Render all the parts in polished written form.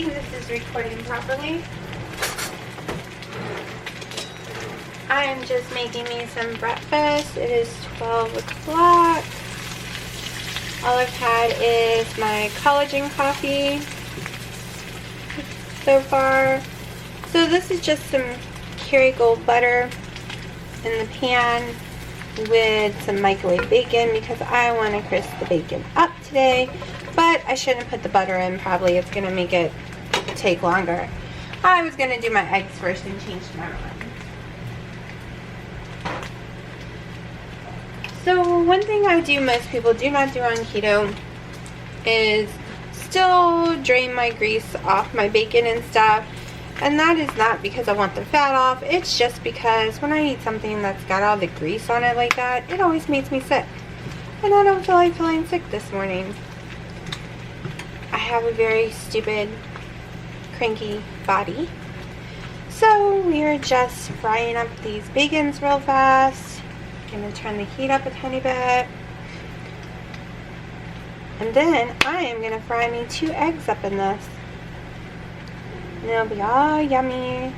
think this is recording properly. I am just making me some breakfast. It is 12 o'clock. All I've had is my collagen coffee so far. So this is just some Kerrygold butter in the pan with some microwave bacon because I want to crisp the bacon up today. But I shouldn't put the butter in, probably. It's going to make it take longer. I was going to do my eggs first and change my mind. So one thing I do most people do not do on keto is still drain my grease off my bacon and stuff. And that is not because I want the fat off. It's just because when I eat something that's got all the grease on it like that, it always makes me sick. And I don't feel like feeling sick this morning. I have a very stupid, cranky body. So we're just frying up these bacons real fast. Gonna turn the heat up a tiny bit. And then I am gonna fry me 2 eggs up in this. And it'll be all yummy.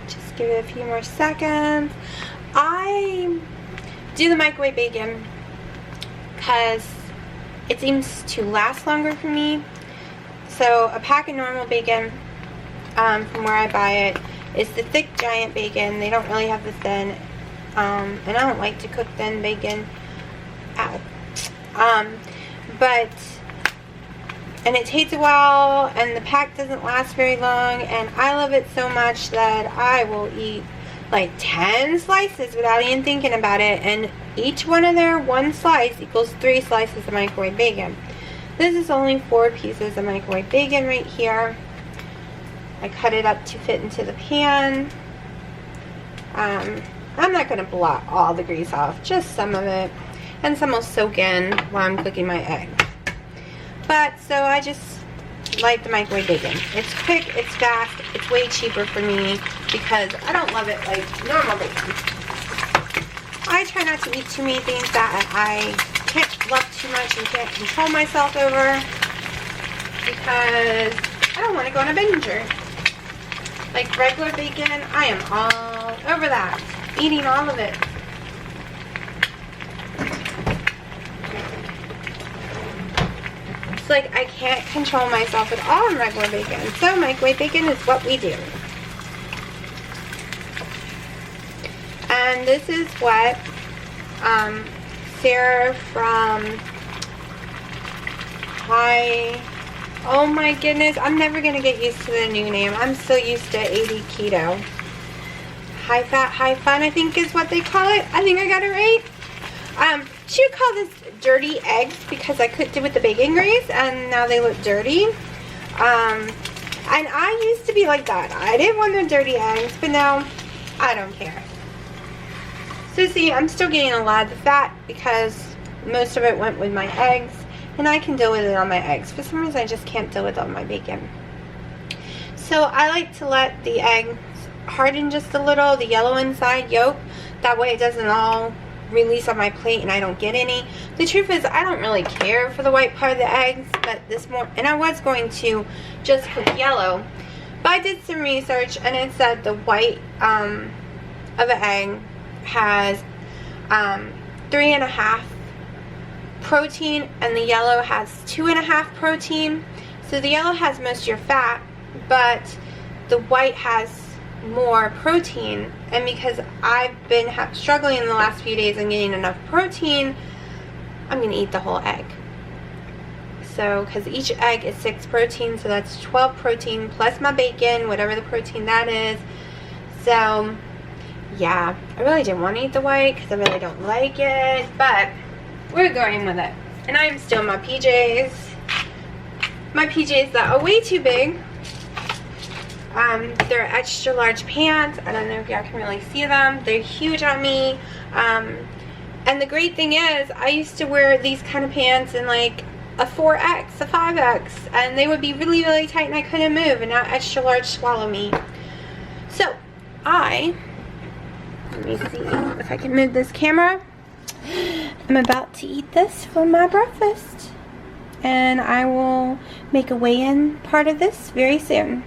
Just give it a few more seconds. I do the microwave bacon because it seems to last longer for me. So a pack of normal bacon from where I buy it is the thick giant bacon. They don't really have the thin. And I don't like to cook thin bacon. Ow. And it takes a while, and the pack doesn't last very long, and I love it so much that I will eat like 10 slices without even thinking about it, and each one of their 1 slice equals 3 slices of microwave bacon. This is only 4 pieces of microwave bacon right here. I cut it up to fit into the pan. I'm not going to blot all the grease off, just some of it, and some will soak in while I'm cooking my egg. But, so I just like the microwave bacon. It's quick, it's fast, it's way cheaper for me because I don't love it like normal bacon. I try not to eat too many things that I can't love too much and can't control myself over because I don't want to go on a binger. Like regular bacon, I am all over that. Eating all of it. It's like I can't control myself at all in regular bacon. So microwave bacon is what we do. And this is what Sarah from oh my goodness, I'm never going to get used to the new name. I'm so used to 80 keto. High fat, high fun, I think is what they call it. I think I got it right. She would call this dirty eggs because I cooked it with the bacon grease and now they look dirty. And I used to be like that. I didn't want the dirty eggs, but now I don't care. So see, I'm still getting a lot of the fat because most of it went with my eggs, and I can deal with it on my eggs. For some reason, I just can't deal with it on my bacon. So I like to let the eggs harden just a little, the yellow inside yolk. That way it doesn't all release on my plate and I don't get any. The truth is, I don't really care for the white part of the eggs, but and I was going to just cook yellow, but I did some research and it said the white of an egg has 3.5 protein and the yellow has 2.5 protein. So the yellow has most of your fat, but the white has more protein, and because I've been struggling in the last few days and getting enough protein, I'm gonna eat the whole egg. So because each egg is 6 protein, so that's 12 protein plus my bacon, whatever the protein that is. So yeah, I really didn't want to eat the white because I really don't like it, but we're going with it. And I'm still in my PJs that are way too big. They're extra large pants. I don't know if y'all can really see them. They're huge on me. And the great thing is, I used to wear these kind of pants in like a 4X, a 5X, and they would be really, really tight and I couldn't move, and now extra large swallow me. So, let me see if I can move this camera. I'm about to eat this for my breakfast. and I will make a weigh-in part of this very soon.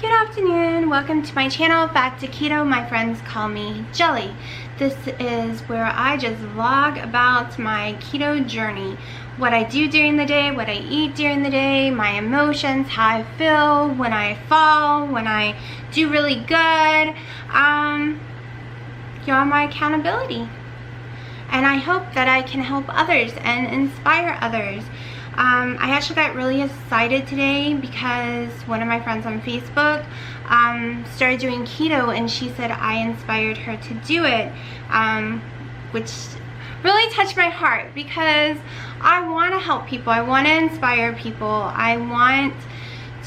Good afternoon, welcome to my channel, Back to Keto. My friends call me Jelly. This is where I just vlog about my keto journey. What I do during the day, what I eat during the day, my emotions, how I feel when I fall, when I do really good. You're my accountability. And I hope that I can help others and inspire others. I actually got really excited today because one of my friends on Facebook started doing keto, and she said I inspired her to do it, which really touched my heart because I want to help people. I want to inspire people. I want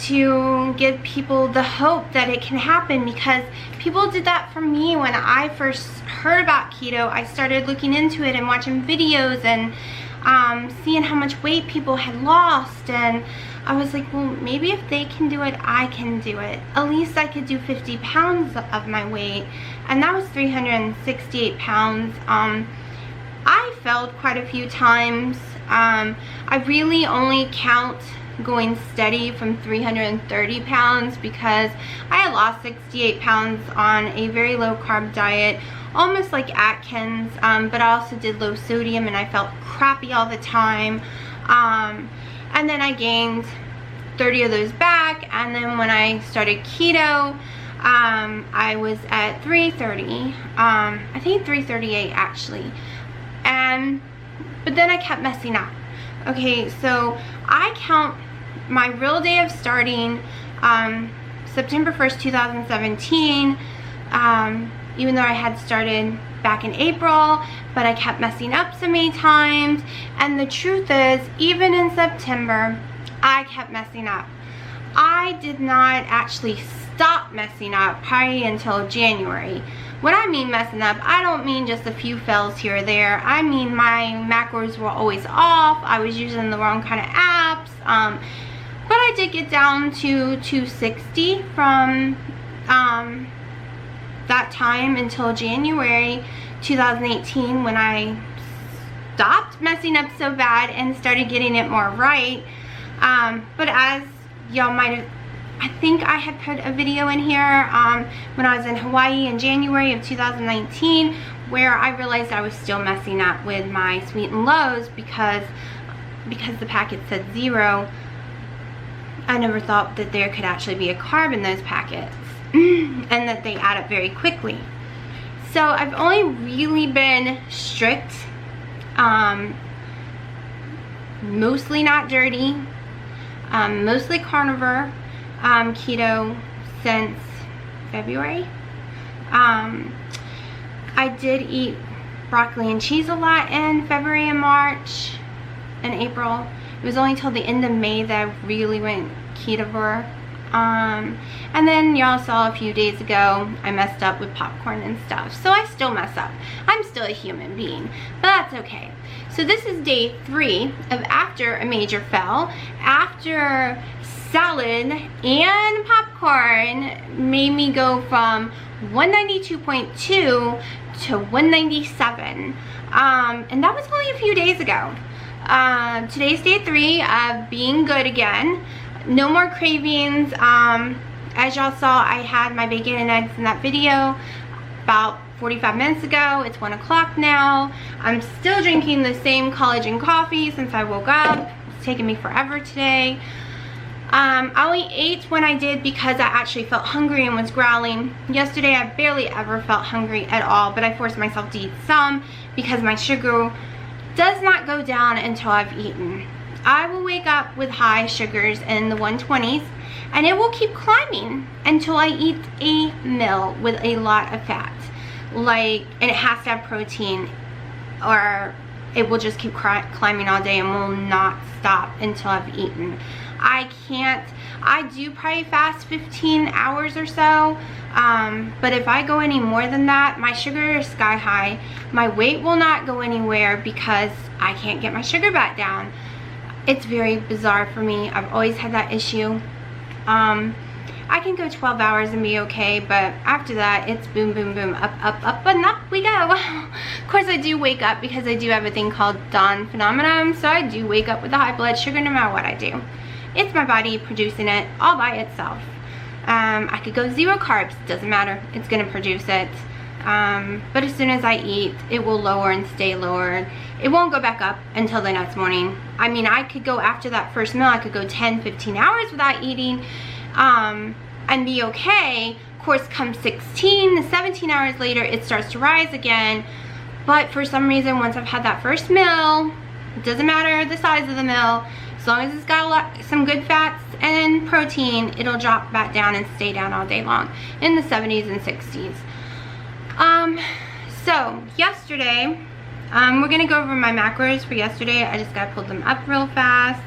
to give people the hope that it can happen, because people did that for me when I first heard about keto. I started looking into it and watching videos and seeing how much weight people had lost, and I was like, well, maybe if they can do it, I can do it. At least I could do 50 pounds of my weight, and that was 368 pounds. I failed quite a few times. I really only count going steady from 330 pounds because I had lost 68 pounds on a very low carb diet, almost like Atkins, but I also did low sodium and I felt crappy all the time. And then I gained 30 of those back, and then when I started keto, I was at 330, I think 338 actually, but then I kept messing up. Okay, so I count my real day of starting September 1st, 2017, even though I had started back in April, but I kept messing up so many times. And the truth is, even in September, I kept messing up. I did not actually stop messing up probably until January. When I mean messing up, I don't mean just a few fails here or there. I mean my macros were always off. I was using the wrong kind of apps. But I did get down to 260 from that time until January 2018, when I stopped messing up so bad and started getting it more right. But as y'all might have, I think I had put a video in here when I was in Hawaii in January of 2019, where I realized I was still messing up with my sweet and lows because the packet said 0. I never thought that there could actually be a carb in those packets and that they add up very quickly. So I've only really been strict, mostly not dirty, mostly carnivore, keto since February. I did eat broccoli and cheese a lot in February and March and April. It was only till the end of May that I really went ketovore. And then y'all saw a few days ago I messed up with popcorn and stuff. So I still mess up. I'm still a human being, but that's okay. So this is day 3 of after a major fail, after salad and popcorn made me go from 192.2 to 197, and that was only a few days ago. Today's day 3 of being good again. No more cravings. As y'all saw, I had my bacon and eggs in that video about 45 minutes ago. It's 1 o'clock now. I'm still drinking the same collagen coffee since I woke up. It's taken me forever today. I only ate when I did because I actually felt hungry and was growling. Yesterday I barely ever felt hungry at all, but I forced myself to eat some because my sugar does not go down until I've eaten. I will wake up with high sugars in the 120s, and it will keep climbing until I eat a meal with a lot of fat. And it has to have protein, or it will just keep climbing all day and will not stop until I've eaten. I do probably fast 15 hours or so, but if I go any more than that, my sugar is sky high. My weight will not go anywhere because I can't get my sugar back down. It's very bizarre for me. I've always had that issue. I can go 12 hours and be okay, but after that, it's boom, boom, boom, up, up, up, and up we go. Of course, I do wake up because I do have a thing called dawn phenomenon, so I do wake up with a high blood sugar no matter what I do. It's my body producing it all by itself. I could go 0 carbs, doesn't matter, it's gonna produce it. But as soon as I eat, it will lower and stay lowered. It won't go back up until the next morning. I mean, I could go after that first meal, I could go 10, 15 hours without eating, and be okay. Of course, come 16, 17 hours later, it starts to rise again. But for some reason, once I've had that first meal, it doesn't matter the size of the meal, as long as it's got some good fats and protein, it'll drop back down and stay down all day long in the 70s and 60s. So yesterday, we're gonna go over my macros for yesterday. I just gotta pull them up real fast.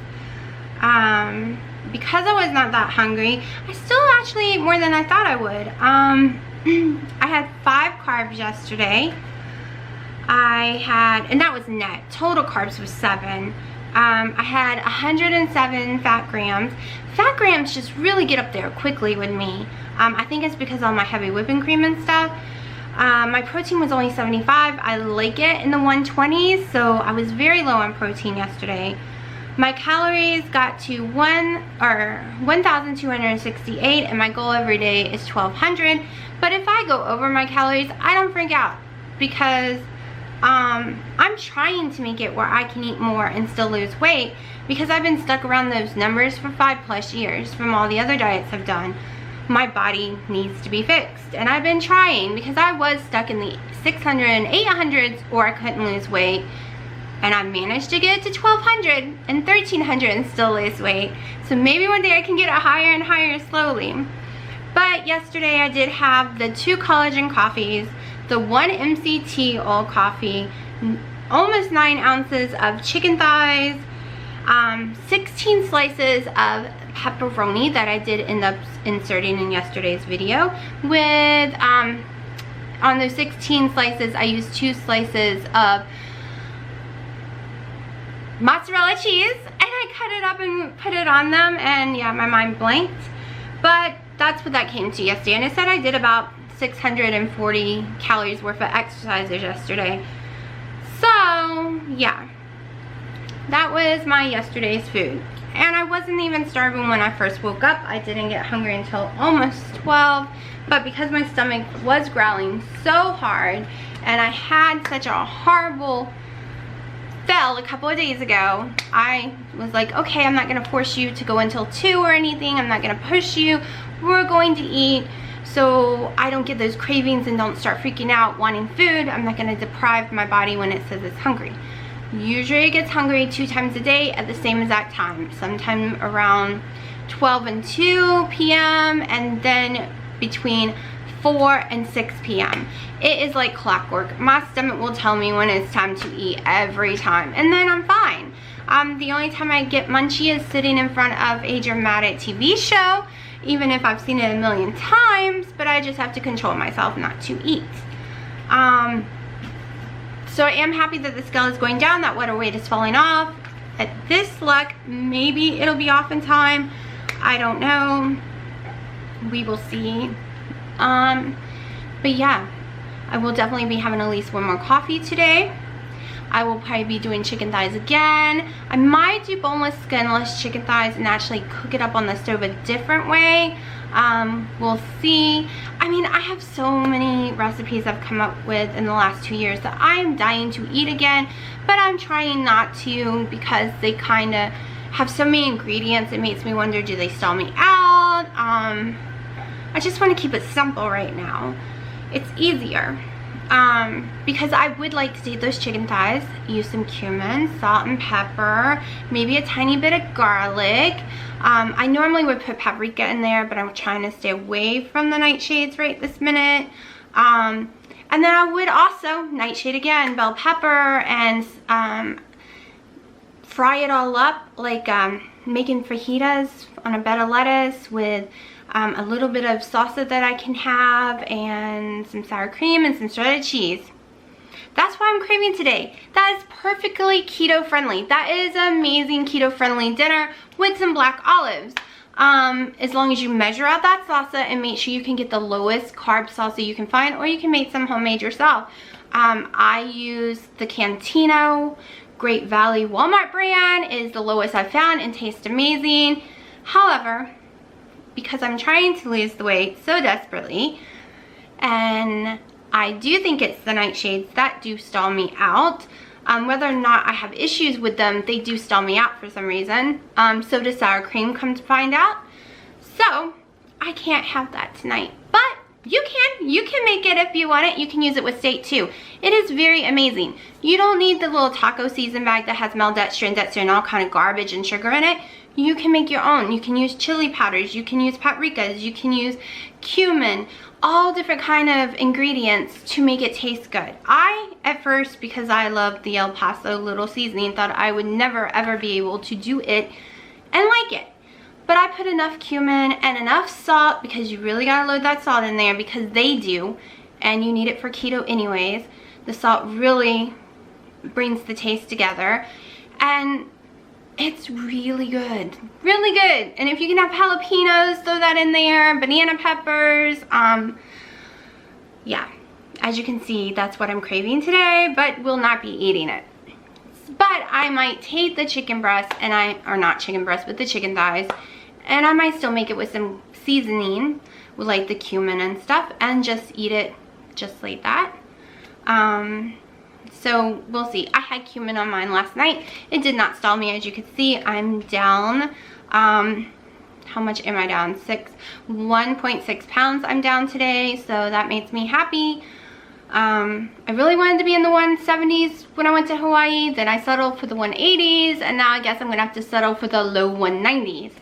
Because I was not that hungry, I still actually ate more than I thought I would. I had 5 carbs yesterday. And that was net. Total carbs was 7. I had 107 fat grams. Fat grams just really get up there quickly with me. I think it's because of all my heavy whipping cream and stuff. My protein was only 75. I like it in the 120s, so I was very low on protein yesterday. My calories got to 1,268, and my goal every day is 1,200. But if I go over my calories, I don't freak out because I'm trying to make it where I can eat more and still lose weight, because I've been stuck around those numbers for 5+ years from all the other diets I've done. My body needs to be fixed, and I've been trying because I was stuck in the 600 and 800s, or I couldn't lose weight, and I managed to get it to 1,200 and 1,300 and still lose weight. So maybe one day I can get it higher and higher slowly. But yesterday I did have the 2 collagen coffees, the 1 MCT oil coffee, almost 9 ounces of chicken thighs, 16 slices of pepperoni that I did end up inserting in yesterday's video. With on those 16 slices, I used 2 slices of mozzarella cheese, and I cut it up and put it on them, and yeah, my mind blanked. But that's what that came to yesterday, and it said I did about 640 calories worth of exercises yesterday. So yeah, that was my yesterday's food, and I wasn't even starving when I first woke up. I didn't get hungry until almost 12, but because my stomach was growling so hard and I had such a horrible fell a couple of days ago, I was like, okay, I'm not gonna force you to go until 2 or anything. I'm not gonna push you. We're going to eat so I don't get those cravings and don't start freaking out wanting food. I'm not gonna deprive my body when it says it's hungry. Usually it gets hungry 2 times a day at the same exact time, sometime around 12 and 2 p.m. and then between 4 and 6 p.m. It is like clockwork. My stomach will tell me when it's time to eat every time, and then I'm fine. The only time I get munchy is sitting in front of a dramatic TV show, even if I've seen it a million times, but I just have to control myself not to eat. So I am happy that the scale is going down, that water weight is falling off. At this luck, maybe it'll be off in time. I don't know. We will see. But yeah, I will definitely be having at least 1 more coffee today. I will probably be doing chicken thighs again. I might do boneless, skinless chicken thighs and actually cook it up on the stove a different way. We'll see. I mean, I have so many recipes I've come up with in the last 2 years that I am dying to eat again, but I'm trying not to because they kind of have so many ingredients. It makes me wonder, do they stall me out? I just want to keep it simple right now. It's easier. Because I would like to eat those chicken thighs, use some cumin, salt and pepper, maybe a tiny bit of garlic. I normally would put paprika in there, but I'm trying to stay away from the nightshades right this minute. And then I would also nightshade again, bell pepper, and fry it all up like making fajitas on a bed of lettuce with a little bit of salsa that I can have, and some sour cream and some shredded cheese. That's what I'm craving today. That is perfectly keto friendly. That is an amazing keto friendly dinner with some black olives. as long as you measure out that salsa and make sure you can get the lowest carb salsa you can find, or you can make some homemade yourself. I use the Cantino Great Valley Walmart brand, is the lowest I've found and tastes amazing. However, because I'm trying to lose the weight so desperately, and I do think it's the nightshades that do stall me out. Whether or not I have issues with them, they do stall me out for some reason. So does sour cream, come to find out. So I can't have that tonight, but you can make it if you want it. You can use it with steak too. It is very amazing. You don't need the little taco season bag that has maltodextrin, and all kind of garbage and sugar in it. You can make your own. You can use chili powders, you can use paprikas, you can use cumin, all different kind of ingredients to make it taste good. I, at first, because I love the El Paso little seasoning, thought I would never ever be able to do it and like it. But I put enough cumin and enough salt, because you really gotta load that salt in there, because they do, and you need it for keto anyways. The salt really brings the taste together, and it's really good, really good. And if you can have jalapenos, throw that in there, banana peppers. Yeah, as you can see, that's what I'm craving today, but will not be eating it. But I might take the chicken breast, or not chicken breast, but the chicken thighs, and I might still make it with some seasoning, with like the cumin and stuff, and just eat it just like that. So we'll see. I had cumin on mine last night. It did not stall me. As you can see, I'm down, how much am I down? 1.6 pounds I'm down today, so that makes me happy. I really wanted to be in the 170s when I went to Hawaii, then I settled for the 180s, and now I guess I'm gonna have to settle for the low 190s,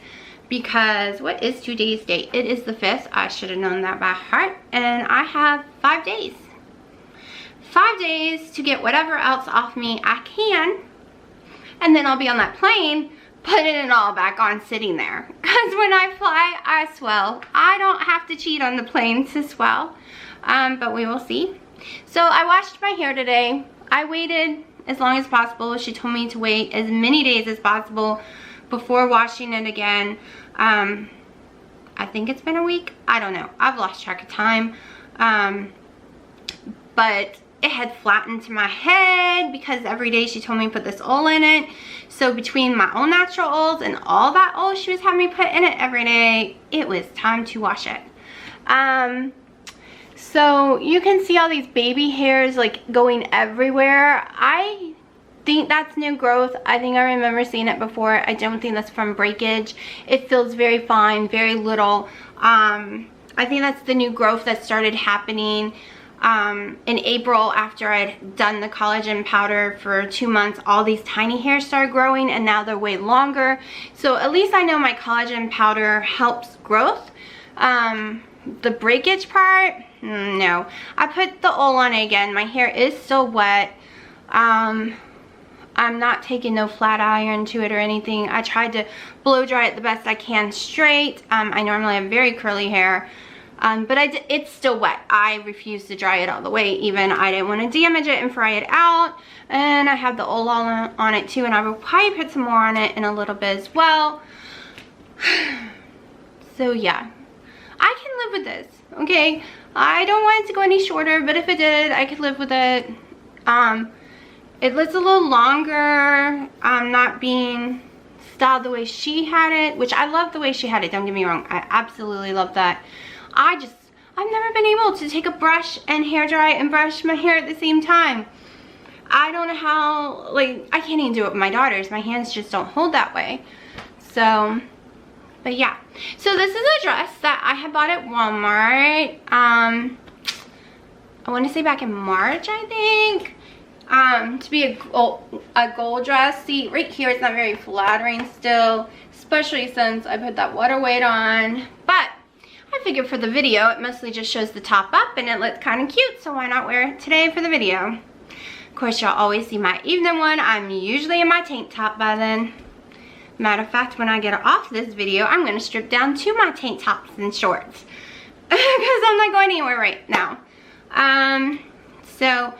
because what is today's date? It is the 5th. I should have known that by heart, and I have 5 days. 5 days to get whatever else off me I can, and then I'll be on that plane putting it all back on sitting there, because when I fly I swell. I don't have to cheat on the plane to swell, but we will see. So I washed my hair today. I waited as long as possible. She told me to wait as many days as possible before washing it again. I think it's been a week. I don't know. I've lost track of time. But it had flattened to my head, because every day she told me to put this oil in it. So between my own natural oils and all that oil she was having me put in it every day, it was time to wash it. So you can see all these baby hairs like going everywhere. I think that's new growth. I think I remember seeing it before. I don't think that's from breakage. It feels very fine, very little. I think that's the new growth that started happening in April after I'd done the collagen powder for 2 months. All these tiny hairs started growing, and now they're way longer. So at least I know my collagen powder helps growth. The breakage part, no. I put the oil on it again. My hair is still wet. I'm not taking no flat iron to it or anything. I tried to blow dry it the best I can straight. I normally have very curly hair. But it's still wet. I refuse to dry it all the way even. I didn't want to damage it and fry it out. And I have the oil on it too, and I will probably put some more on it in a little bit as well. So yeah, I can live with this, okay? I don't want it to go any shorter, but if it did, I could live with it. It looks a little longer, not being styled the way she had it, which I love the way she had it, don't get me wrong. I absolutely love that. I've never been able to take a brush and hair dry and brush my hair at the same time. I don't know how, like, I can't even do it with my daughters. My hands just don't hold that way. So, but yeah. So this is a dress that I had bought at Walmart. I want to say back in March, I think. To be a gold dress. See, right here it's not very flattering still, especially since I put that water weight on. But I figured for the video, it mostly just shows the top up and it looks kind of cute, so why not wear it today for the video? Of course, y'all always see my evening one. I'm usually in my tank top by then. Matter of fact, when I get off this video, I'm going to strip down to my tank tops and shorts. Because I'm not going anywhere right now. So,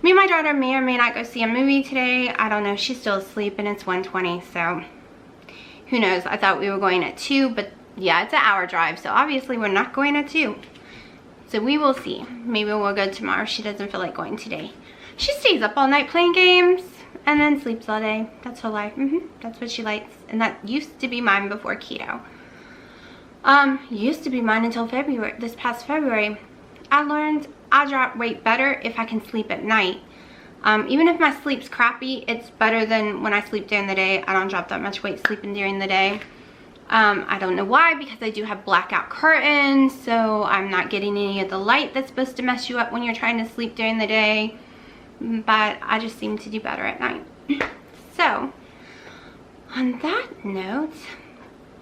me and my daughter may or may not go see a movie today. I don't know. She's still asleep and it's 1:20, so Who knows? I thought we were going at 2, but yeah, it's an hour drive, so obviously we're not going at 2. So we will see. Maybe we'll go tomorrow. She doesn't feel like going today. She stays up all night playing games and then sleeps all day. That's her life. That's what she likes. And that used to be mine before keto. Used to be mine until February, this past February. I learned I drop weight better if I can sleep at night. Even if my sleep's crappy, it's better than when I sleep during the day. I don't drop that much weight sleeping during the day. I don't know why, because I do have blackout curtains, so I'm not getting any of the light that's supposed to mess you up when you're trying to sleep during the day. But I just seem to do better at night. So, on that note,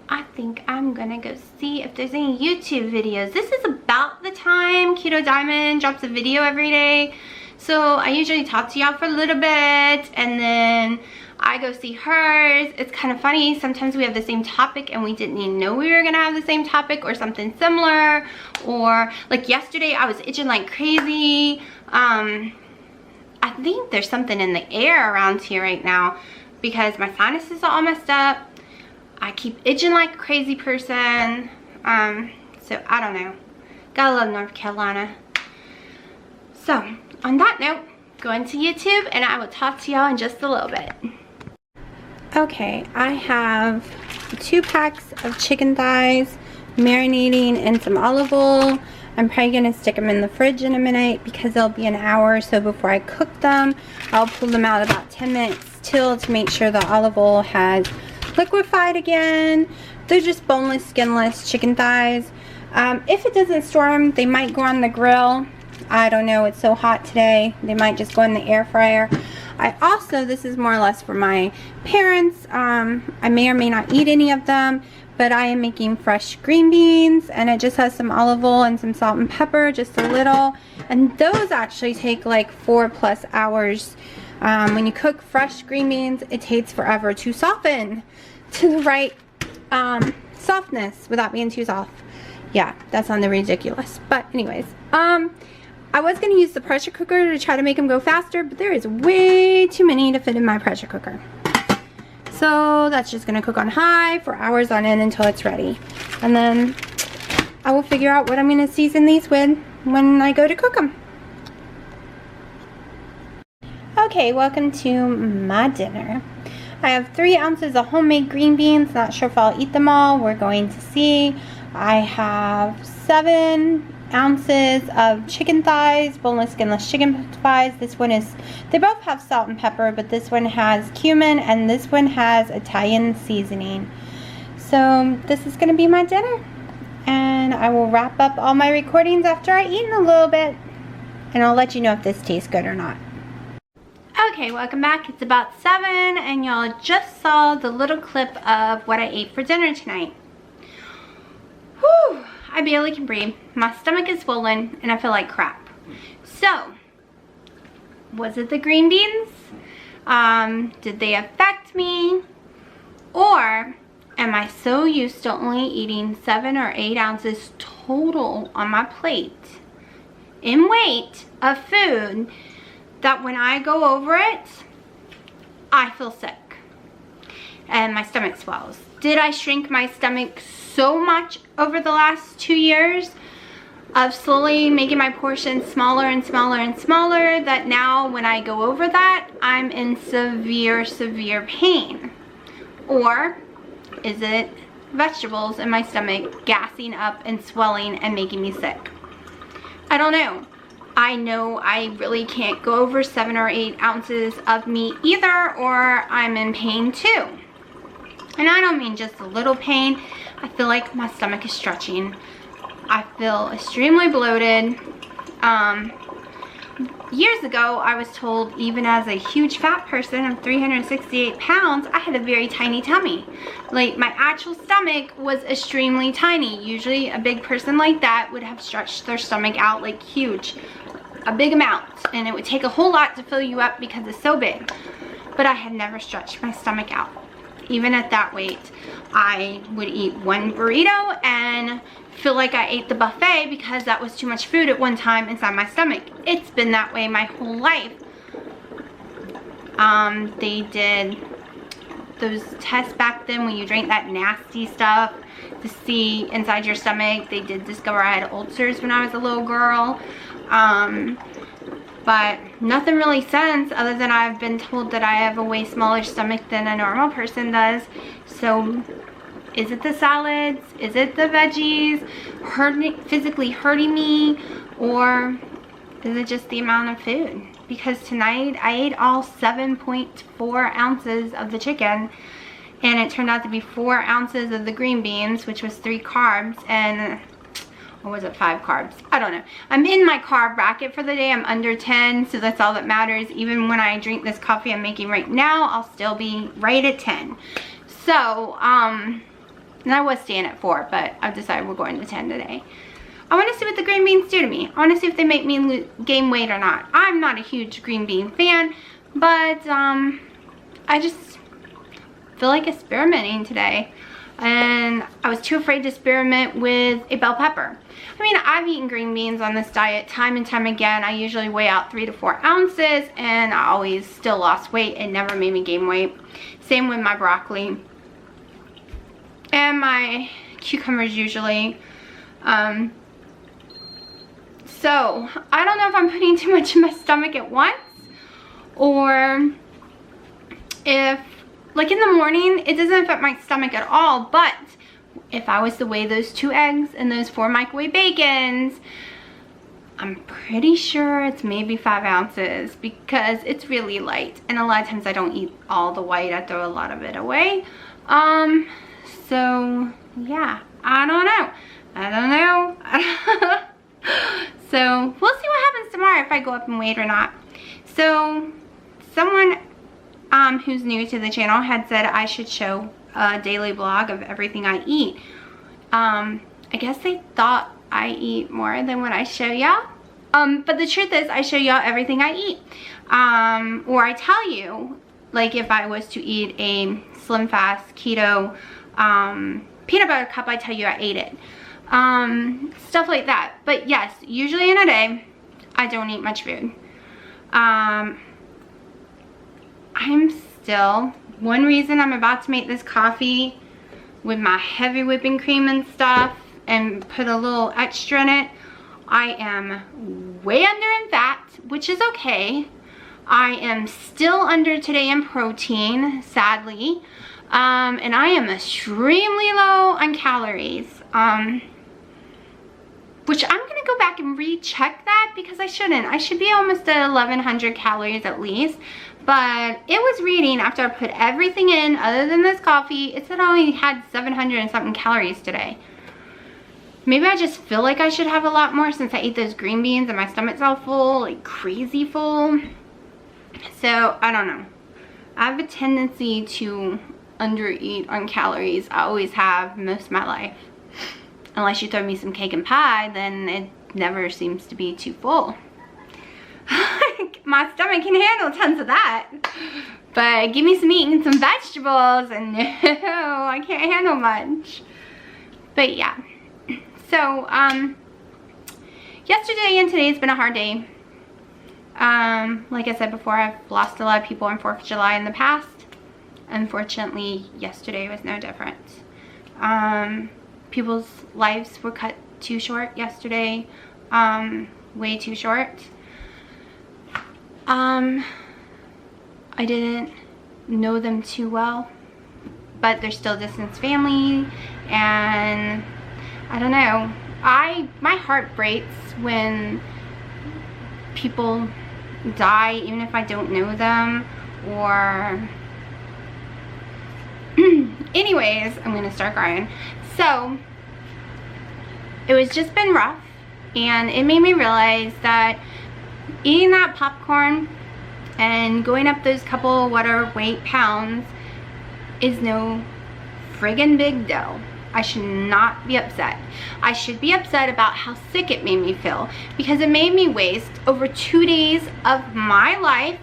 I think I'm gonna go see if there's any YouTube videos. This is about the time Keto Diamond drops a video every day. So I usually talk to y'all for a little bit and then I go see hers. It's kind of funny. Sometimes we have the same topic and we didn't even know we were gonna have the same topic or something similar. Or like yesterday I was itching like crazy. I think there's something in the air around here right now because my sinuses are all messed up. I keep itching like a crazy person. So I don't know. Gotta love North Carolina. So on that note, go into YouTube and I will talk to y'all in just a little bit. Okay, I have 2 packs of chicken thighs marinating in some olive oil. I'm probably gonna stick them in the fridge in a minute because they'll be an hour or so before I cook them. I'll pull them out about 10 minutes till to make sure the olive oil has liquefied again. They're just boneless, skinless chicken thighs. If it doesn't store them, they might go on the grill. I don't know, it's so hot today. They might just go in the air fryer. I also, this is more or less for my parents. I may or may not eat any of them, but I am making fresh green beans and it just has some olive oil and some salt and pepper, just a little. And those actually take like 4+ hours. When you cook fresh green beans, it takes forever to soften to the right softness without being too soft. Yeah, that sounded ridiculous. But anyways, I was going to use the pressure cooker to try to make them go faster, but there is way too many to fit in my pressure cooker. So that's just going to cook on high for hours on end until it's ready. And then I will figure out what I'm going to season these with when I go to cook them. Okay, welcome to my dinner. I have 3 ounces of homemade green beans. Not sure if I'll eat them all. We're going to see. I have 7 ounces of chicken thighs, boneless, skinless chicken thighs. This one is, they both have salt and pepper, but this one has cumin and this one has Italian seasoning. So this is going to be my dinner. And I will wrap up all my recordings after I eat in a little bit. And I'll let you know if this tastes good or not. Okay, welcome back. It's about 7 and y'all just saw the little clip of what I ate for dinner tonight. Whew, I barely can breathe. My stomach is swollen and I feel like crap. So, was it the green beans? Did they affect me? Or am I so used to only eating 7 or 8 ounces total on my plate in weight of food that when I go over it, I feel sick and my stomach swells? Did I shrink my stomach so much over the last 2 years of slowly making my portions smaller and smaller and smaller that now when I go over that, I'm in severe, severe pain? Or is it vegetables in my stomach gassing up and swelling and making me sick? I don't know. I know I really can't go over 7 or 8 ounces of meat either, or I'm in pain too. And I don't mean just a little pain. I feel like my stomach is stretching. I feel extremely bloated. Years ago, I was told even as a huge fat person of 368 pounds, I had a very tiny tummy. Like my actual stomach was extremely tiny. Usually a big person like that would have stretched their stomach out like huge, a big amount. And it would take a whole lot to fill you up because it's so big. But I had never stretched my stomach out. Even at that weight, I would eat 1 burrito and feel like I ate the buffet because that was too much food at one time inside my stomach. It's been that way my whole life. They did those tests back then when you drank that nasty stuff to see inside your stomach. They did discover I had ulcers when I was a little girl. But nothing really since, other than I've been told that I have a way smaller stomach than a normal person does. So is it the salads? Is it the veggies physically hurting me? Or is it just the amount of food? Because tonight I ate all 7.4 ounces of the chicken, and it turned out to be 4 ounces of the green beans, which was 3 carbs, and or was it 5 carbs? I don't know. I'm in my carb bracket for the day. I'm under 10, so that's all that matters. Even when I drink this coffee I'm making right now, I'll still be right at 10. So, and I was staying at 4, but I've decided we're going to 10 today. I want to see what the green beans do to me. I want to see if they make me gain weight or not. I'm not a huge green bean fan, but I just feel like experimenting today. And I was too afraid to experiment with a bell pepper. I mean, I've eaten green beans on this diet time and time again. I usually weigh out 3 to 4 ounces, and I always still lost weight. It never made me gain weight. Same with my broccoli and my cucumbers usually. So I don't know if I'm putting too much in my stomach at once, or if, like in the morning, it doesn't affect my stomach at all. But if I was to weigh those 2 eggs and those 4 microwave bacons, I'm pretty sure it's maybe 5 ounces, because it's really light. And a lot of times I don't eat all the white. I throw a lot of it away. So yeah, I don't know. So we'll see what happens tomorrow if I go up in weight or not. So someone who's new to the channel had said I should show a daily vlog of everything I eat. I guess they thought I eat more than what I show y'all. But the truth is I show y'all everything I eat. Or I tell you, like if I was to eat a slim fast keto peanut butter cup, I tell you I ate it. Stuff like that. But yes, usually in a day I don't eat much food. I'm still, one reason I'm about to make this coffee with my heavy whipping cream and stuff and put a little extra in it, I am way under in fat, which is okay. I am still under today in protein, sadly. And I am extremely low on calories. Which I'm going to go back and recheck that, because I shouldn't. I should be almost at 1,100 calories at least. But it was reading, after I put everything in other than this coffee, it said I only had 700 and something calories today. Maybe I just feel like I should have a lot more since I ate those green beans and my stomach's all full, like crazy full. So, I don't know. I have a tendency to undereat on calories. I always have most of my life. Unless you throw me some cake and pie, then it never seems to be too full. My stomach can handle tons of that. But give me some meat and some vegetables, and no, I can't handle much. But yeah. So, yesterday and today has been a hard day. Like I said before, I've lost a lot of people on 4th of July in the past. Unfortunately, yesterday was no different. People's lives were cut too short yesterday, way too short. I didn't know them too well, but they're still distant family, and I don't know. My heart breaks when people die, even if I don't know them, or anyways, I'm gonna start crying. So it was just been rough, and it made me realize that eating that popcorn and going up those couple whatever weight pounds is no friggin' big deal. I should not be upset. I should be upset about how sick it made me feel, because it made me waste over 2 days of my life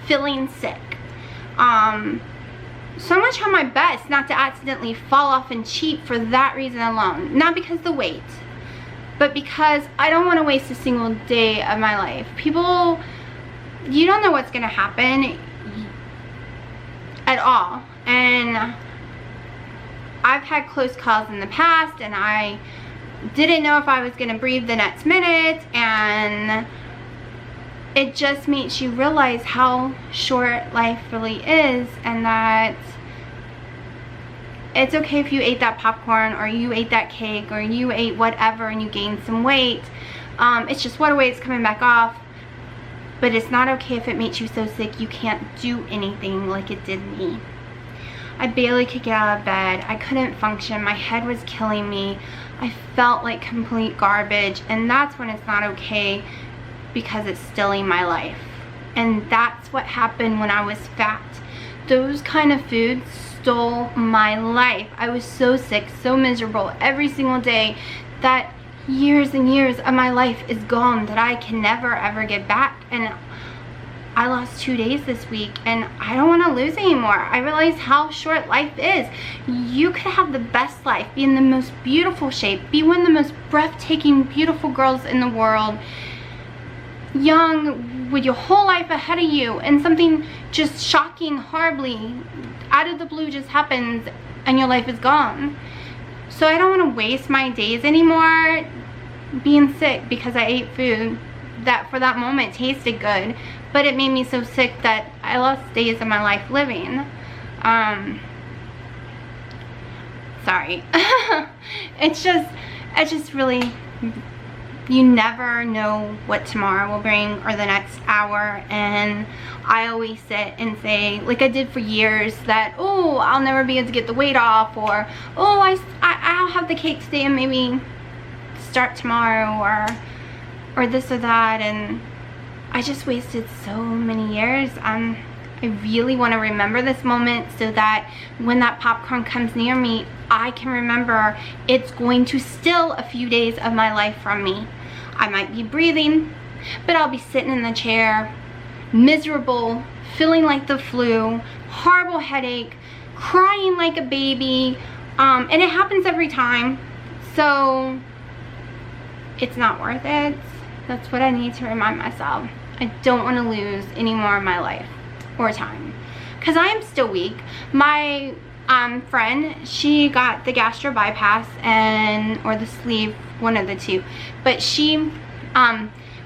feeling sick. So much on my best not to accidentally fall off and cheat for that reason alone. Not because of the weight, but because I don't want to waste a single day of my life. People, you don't know what's going to happen at all. And I've had close calls in the past, and I didn't know if I was going to breathe the next minute, and it just makes you realize how short life really is, and that it's okay if you ate that popcorn, or you ate that cake, or you ate whatever and you gained some weight. It's just what a way it's coming back off. But it's not okay if it makes you so sick you can't do anything like it did me. I barely could get out of bed. I couldn't function. My head was killing me. I felt like complete garbage. And that's when it's not okay, because it's stealing my life. And that's what happened when I was fat. Those kind of foods stole my life. I was so sick, so miserable every single day, that years and years of my life is gone that I can never ever get back. And I lost 2 days this week, and I don't want to lose anymore. I realize how short life is. You could have the best life, be in the most beautiful shape, be one of the most breathtaking, beautiful girls in the world, young, with your whole life ahead of you, and something just shocking, horribly, out of the blue just happens, and your life is gone. So I don't want to waste my days anymore being sick because I ate food that for that moment tasted good, but it made me so sick that I lost days of my life living. Sorry. It's just really, you never know what tomorrow will bring, or the next hour. And I always sit and say, like I did for years, that, oh, I'll never be able to get the weight off, or, oh, I'll have the cake today and maybe start tomorrow, or this or that. And I just wasted so many years. I really want to remember this moment, so that when that popcorn comes near me, I can remember it's going to steal a few days of my life from me. I might be breathing, but I'll be sitting in the chair, miserable, feeling like the flu, horrible headache, crying like a baby, and it happens every time. So it's not worth it. That's what I need to remind myself. I don't want to lose any more of my life or time, because I am still weak. My friend, she got the gastro bypass or the sleeve, one of the two, but she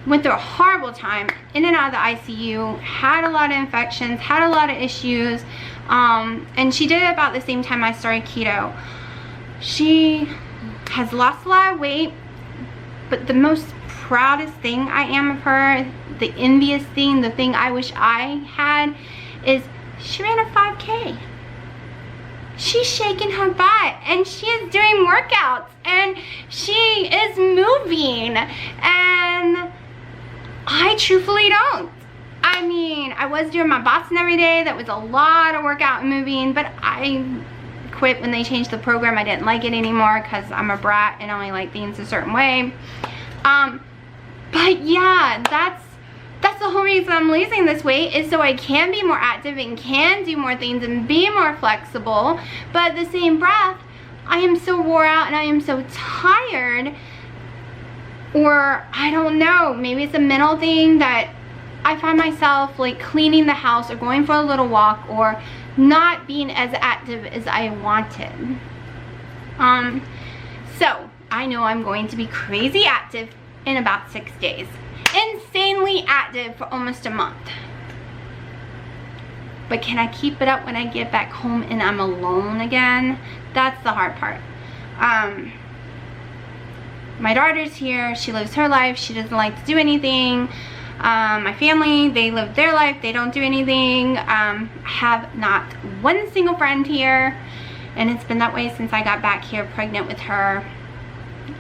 went through a horrible time, in and out of the ICU, had a lot of infections, had a lot of issues, and she did it about the same time I started keto. She has lost a lot of weight, but the most proudest thing I am of her, the envious thing, the thing I wish I had, is she ran a 5K. She's shaking her butt, and she is doing workouts, and she is moving, and I truthfully don't. I mean, I was doing my Boston every day. That was a lot of workout and moving, but I quit when they changed the program. I didn't like it anymore because I'm a brat and only like things a certain way. But yeah, that's the whole reason I'm losing this weight, is so I can be more active and can do more things and be more flexible. But at the same breath, I am so wore out and I am so tired, or I don't know, maybe it's a mental thing, that I find myself like cleaning the house or going for a little walk, or not being as active as I wanted. So I know I'm going to be crazy active in about 6 days. Insanely active for almost a month. But can I keep it up when I get back home and I'm alone again? That's the hard part. My daughter's here. She lives her life. She doesn't like to do anything. My family, they live their life. They don't do anything. I have not one single friend here. And it's been that way since I got back here pregnant with her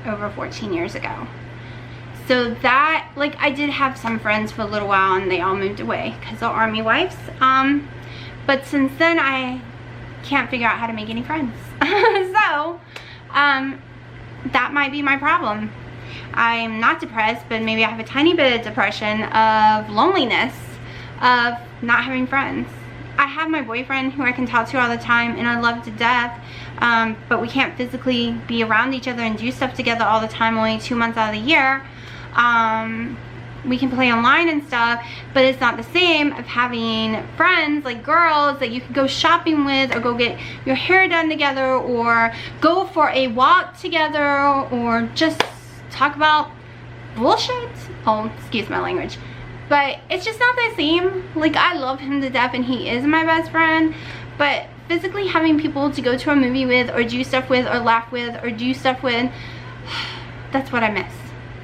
over 14 years ago. So that, like, I did have some friends for a little while, and they all moved away because they're army wives. But since then, I can't figure out how to make any friends. So, that might be my problem. I'm not depressed, but maybe I have a tiny bit of depression, of loneliness, of not having friends. I have my boyfriend who I can talk to all the time, and I love to death, but we can't physically be around each other and do stuff together all the time, only 2 months out of the year. we can play online and stuff, but it's not the same of having friends, like girls, that you can go shopping with, or go get your hair done together, or go for a walk together, or just talk about bullshit. Oh, excuse my language. But it's just not the same. Like, I love him to death and he is my best friend, but physically having people to go to a movie with, or do stuff with, or laugh with, or do stuff with, that's what I miss.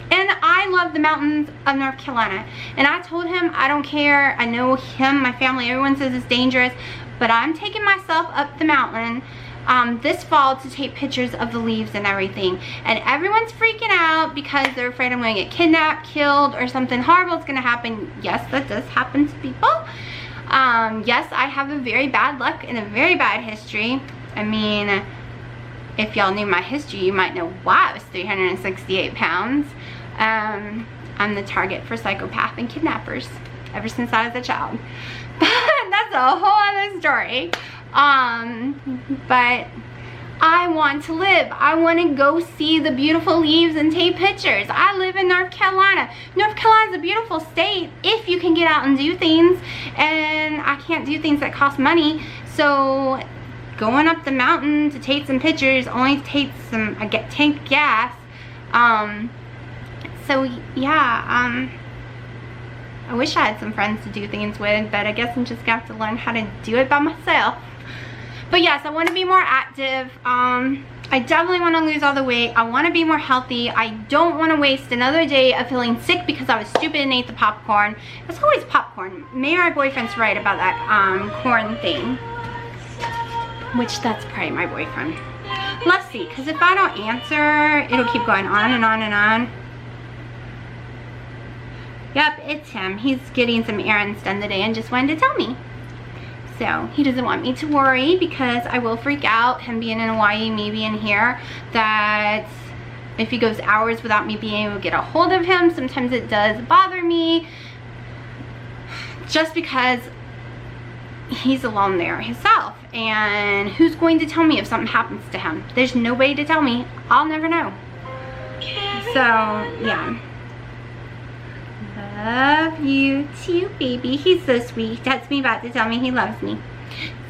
And I love the mountains of North Carolina. And I told him I don't care. I know him, my family, everyone says it's dangerous, but I'm taking myself up the mountain this fall to take pictures of the leaves and everything. And everyone's freaking out because they're afraid I'm going to get kidnapped, killed, or something horrible is going to happen. Yes, that does happen to people. Yes, I have a very bad luck and a very bad history. I mean, if y'all knew my history, you might know why I was 368 pounds. I'm the target for psychopaths and kidnappers ever since I was a child. But that's a whole other story. But I want to live. I want to go see the beautiful leaves and take pictures. I live in North Carolina. North Carolina is a beautiful state if you can get out and do things. And I can't do things that cost money. So going up the mountain to take some pictures only takes a tank of gas. So yeah, I wish I had some friends to do things with, but I guess I'm just gonna have to learn how to do it by myself. But yes, I want to be more active. I definitely want to lose all the weight. I want to be more healthy. I don't want to waste another day of feeling sick because I was stupid and ate the popcorn. It's always popcorn. Maybe my boyfriend's right about that corn thing. Which, that's probably my boyfriend. Let's see, because if I don't answer, it'll keep going on and on and on. Yep, it's him. He's getting some errands done today and just wanted to tell me. So, he doesn't want me to worry because I will freak out, him being in Hawaii, me being here, that if he goes hours without me being able to get a hold of him, sometimes it does bother me. Just because he's alone there himself. And who's going to tell me if something happens to him? There's nobody to tell me. I'll never know. So, yeah. Love you too, baby. He's so sweet. That's me about to tell me he loves me.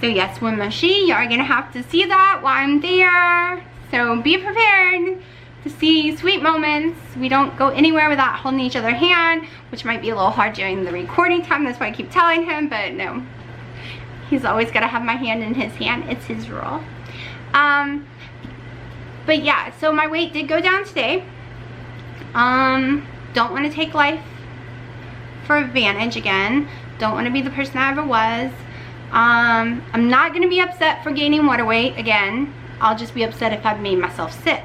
So yes, we're mushy. You're gonna have to see that while I'm there. So be prepared to see sweet moments. We don't go anywhere without holding each other's hand, which might be a little hard during the recording time. That's why I keep telling him, but no. He's always gotta have my hand in his hand. It's his rule. But yeah, so my weight did go down today. Don't want to take life for advantage again. Don't want to be the person I ever was. I'm not going to be upset for gaining water weight again. I'll just be upset if I've made myself sick.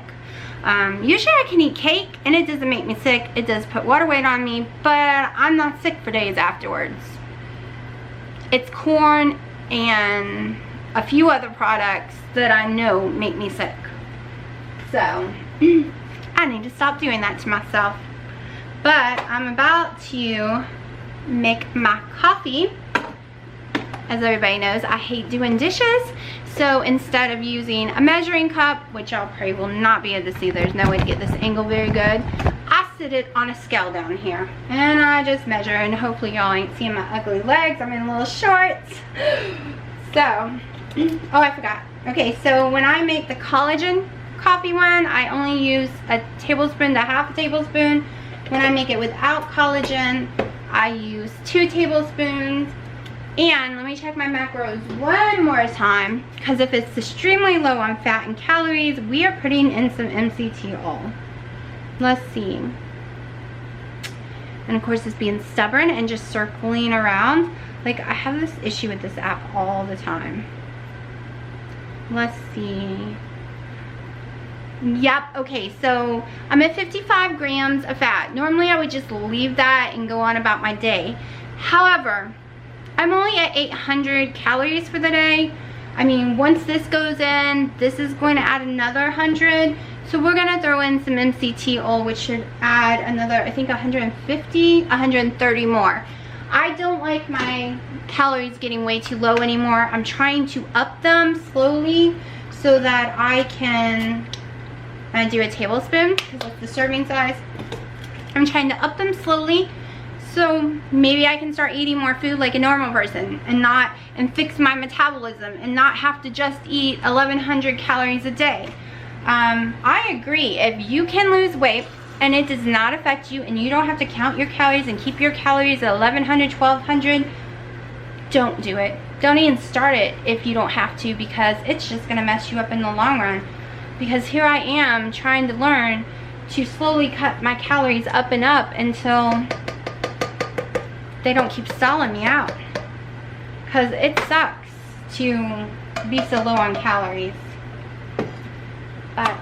Usually I can eat cake and it doesn't make me sick. It does put water weight on me, but I'm not sick for days afterwards. It's corn and a few other products that I know make me sick. So I need to stop doing that to myself. But I'm about to make my coffee. As everybody knows, I hate doing dishes. So instead of using a measuring cup, which y'all probably will not be able to see, there's no way to get this angle very good, I sit it on a scale down here. And I just measure, and hopefully y'all ain't seeing my ugly legs. I'm in little shorts. So, oh, I forgot. Okay, so when I make the collagen coffee one, I only use a tablespoon to half a tablespoon. When I make it without collagen, I use 2 tablespoons. And let me check my macros one more time, because if it's extremely low on fat and calories, we are putting in some MCT oil. Let's see. And of course, it's being stubborn and just circling around. Like, I have this issue with this app all the time. Let's see. Yep, okay, so I'm at 55 grams of fat. Normally I would just leave that and go on about my day. However, I'm only at 800 calories for the day. I mean, once this goes in, this is going to add another 100. So we're gonna throw in some MCT oil, which should add another, I think 150, 130 more. I don't like my calories getting way too low anymore. I'm trying to up them slowly so that I can do a tablespoon, because that's the serving size. I'm trying to up them slowly So maybe I can start eating more food like a normal person and fix my metabolism and not have to just eat 1,100 calories a day. I agree. If you can lose weight and it does not affect you and you don't have to count your calories and keep your calories at 1,100, 1,200, don't do it. Don't even start it if you don't have to, because it's just gonna mess you up in the long run. Because here I am trying to learn to slowly cut my calories up and up until they don't keep selling me out. Because it sucks to be so low on calories. But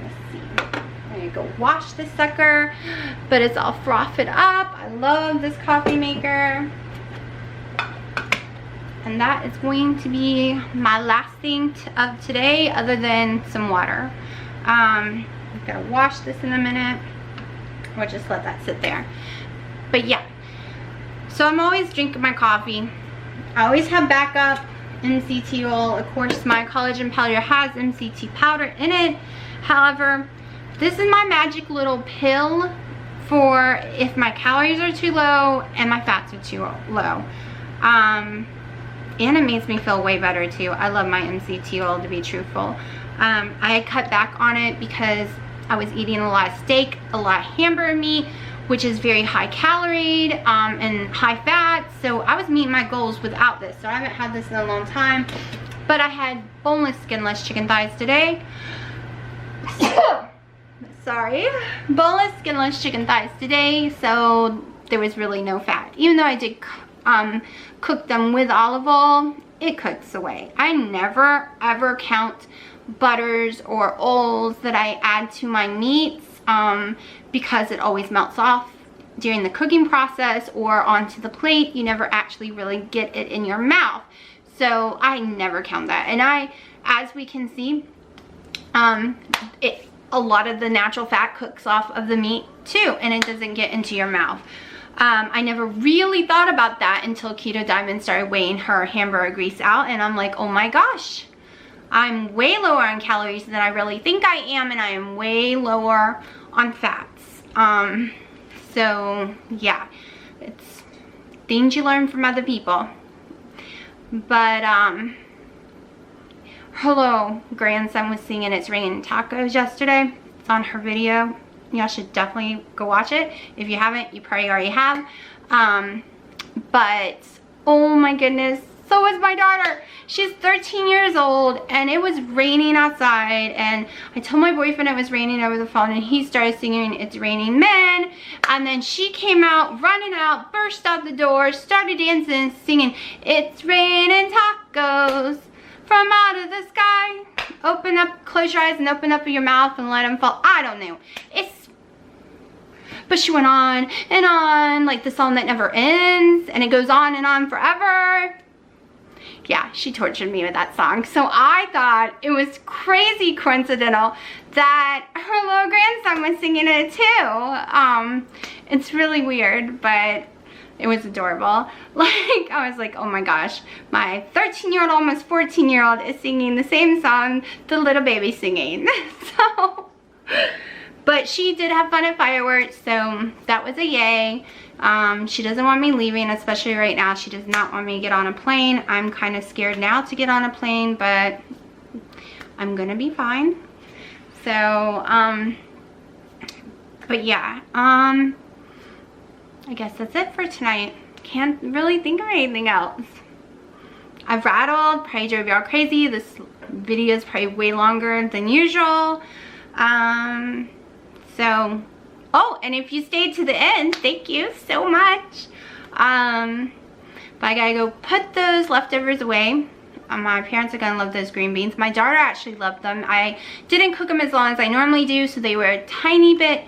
let's see. I'm gonna go wash this sucker, but it's all frothed up. I love this coffee maker. And that is going to be my last thing of today, other than some water. I'm gonna wash this in a minute. We'll just let that sit there. But yeah, so I'm always drinking my coffee. I always have backup MCT oil. Of course, my collagen powder has MCT powder in it. However, this is my magic little pill for if my calories are too low and my fats are too low. And it makes me feel way better too. I love my MCT oil, to be truthful. I cut back on it because I was eating a lot of steak, a lot of hamburger meat, which is very high calorie and high fat. So I was meeting my goals without this. So I haven't had this in a long time. But I had boneless, skinless chicken thighs today. Sorry. Boneless, skinless chicken thighs today. So there was really no fat. Even though I did cook them with olive oil, it cooks away. I never ever count butters or oils that I add to my meats because it always melts off during the cooking process or onto the plate. You never actually really get it in your mouth. So I never count that. And as we can see, a lot of the natural fat cooks off of the meat too, and it doesn't get into your mouth. I never really thought about that until Keto Diamond started weighing her hamburger grease out, and I'm like, oh my gosh, I'm way lower on calories than I really think I am, and I am way lower on fats. So yeah, it's things you learn from other people. But hello, grandson was singing It's Raining Tacos yesterday. It's on her video. Y'all should definitely go watch it. If you haven't, you probably already have. But oh my goodness, so is my daughter. She's 13 years old and it was raining outside, and I told my boyfriend it was raining over the phone, and he started singing It's Raining Men, and then she came out, running out, burst out the door, started dancing, singing It's Raining Tacos from out of the sky. Open up, close your eyes and open up your mouth and let them fall. I don't know. But she went on and on, like the song that never ends, and it goes on and on forever. Yeah, she tortured me with that song. So I thought it was crazy coincidental that her little grandson was singing it too. It's really weird, but it was adorable. Like, I was like, oh my gosh, my 13-year-old, almost 14-year-old is singing the same song the little baby's singing. So, but she did have fun at fireworks, so that was a yay. She doesn't want me leaving, especially right now. She does not want me to get on a plane. I'm kind of scared now to get on a plane, but I'm gonna be fine. So, but yeah, I guess that's it for tonight. Can't really think of anything else. I've rattled, probably drove y'all crazy. This video is probably way longer than usual. So, oh, and if you stayed to the end, thank you so much. But I gotta go put those leftovers away. My parents are gonna love those green beans. My daughter actually loved them. I didn't cook them as long as I normally do, so they were a tiny bit,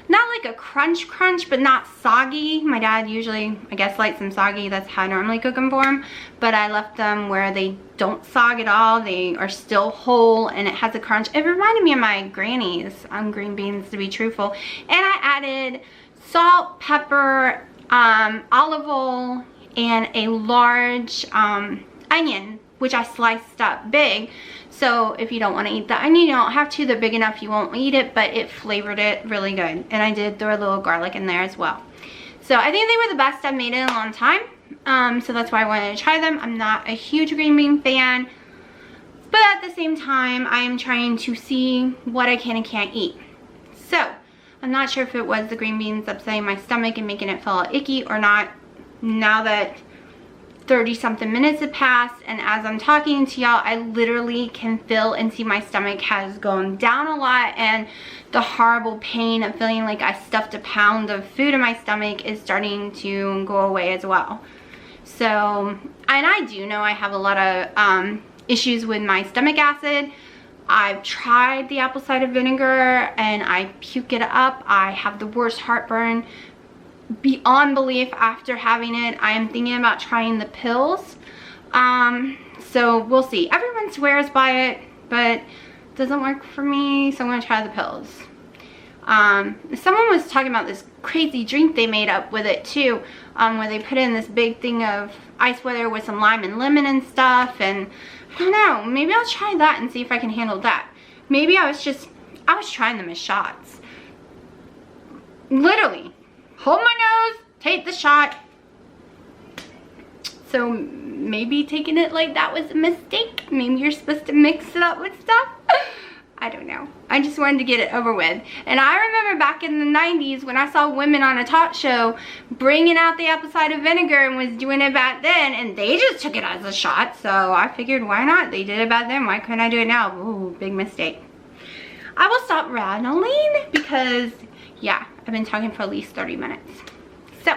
not like a crunch, but not soggy. My dad usually, I guess, likes them soggy. That's how I normally cook them for him. But I left them where they don't sog at all. They are still whole, and it has a crunch. It reminded me of my granny's green beans, to be truthful. And I added salt, pepper, olive oil, and a large onion, which I sliced up big. So if you don't want to eat the onion, you don't have to. They're big enough you won't eat it, but it flavored it really good. And I did throw a little garlic in there as well. So I think they were the best I've made in a long time. So that's why I wanted to try them. I'm not a huge green bean fan, but at the same time, I am trying to see what I can and can't eat. So I'm not sure if it was the green beans upsetting my stomach and making it feel icky or not. Now that 30 something minutes have passed, and as I'm talking to y'all, I literally can feel and see my stomach has gone down a lot, and the horrible pain of feeling like I stuffed a pound of food in my stomach is starting to go away as well. So, and I do know I have a lot of issues with my stomach acid. I've tried the apple cider vinegar and I puke it up. I have the worst heartburn beyond belief after having it. I am thinking about trying the pills. So we'll see. Everyone swears by it, but it doesn't work for me, so I'm gonna try the pills. Someone was talking about this crazy drink they made up with it too, where they put in this big thing of ice water with some lime and lemon and stuff, and I don't know, maybe I'll try that and see if I can handle that. Maybe I was trying them as shots. Literally, hold my nose, take the shot. So maybe taking it like that was a mistake. Maybe you're supposed to mix it up with stuff. I don't know. I just wanted to get it over with. And I remember back in the 90s when I saw women on a talk show bringing out the apple cider vinegar and was doing it back then, and they just took it as a shot. So I figured, why not? They did it back then. Why couldn't I do it now? Ooh, big mistake. I will stop rattling because, yeah, I've been talking for at least 30 minutes. So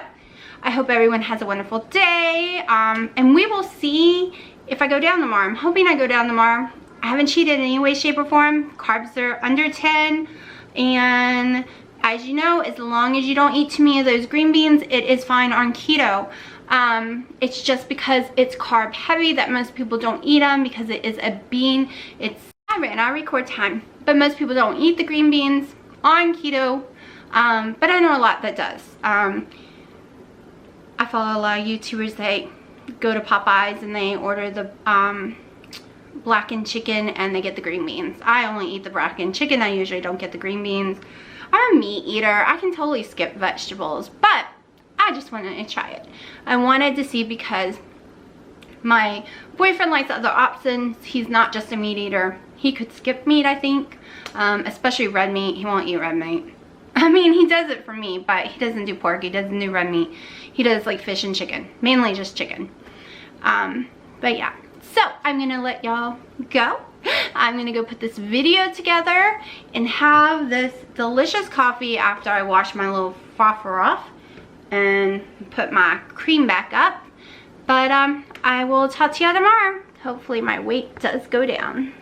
I hope everyone has a wonderful day. And we will see if I go down tomorrow. I'm hoping I go down tomorrow. I haven't cheated in any way, shape, or form. Carbs are under 10. And as you know, as long as you don't eat too many of those green beans, it is fine on keto. It's just because it's carb heavy that most people don't eat them because it is a bean. I ran out of record time, but most people don't eat the green beans on keto. But I know a lot that does. I follow a lot of YouTubers that go to Popeyes and they order the blackened chicken and they get the green beans. I only eat the blackened chicken. I usually don't get the green beans. I'm a meat eater. I can totally skip vegetables, but I just wanted to try it. I wanted to see because my boyfriend likes other options. He's not just a meat eater. He could skip meat, I think, especially red meat. He won't eat red meat. I mean, he does it for me, but he doesn't do pork. He doesn't do red meat. He does like fish and chicken, mainly just chicken. But yeah. So I'm gonna let y'all go. I'm gonna go put this video together and have this delicious coffee after I wash my little frother off and put my cream back up. But I will talk to y'all tomorrow. Hopefully my weight does go down.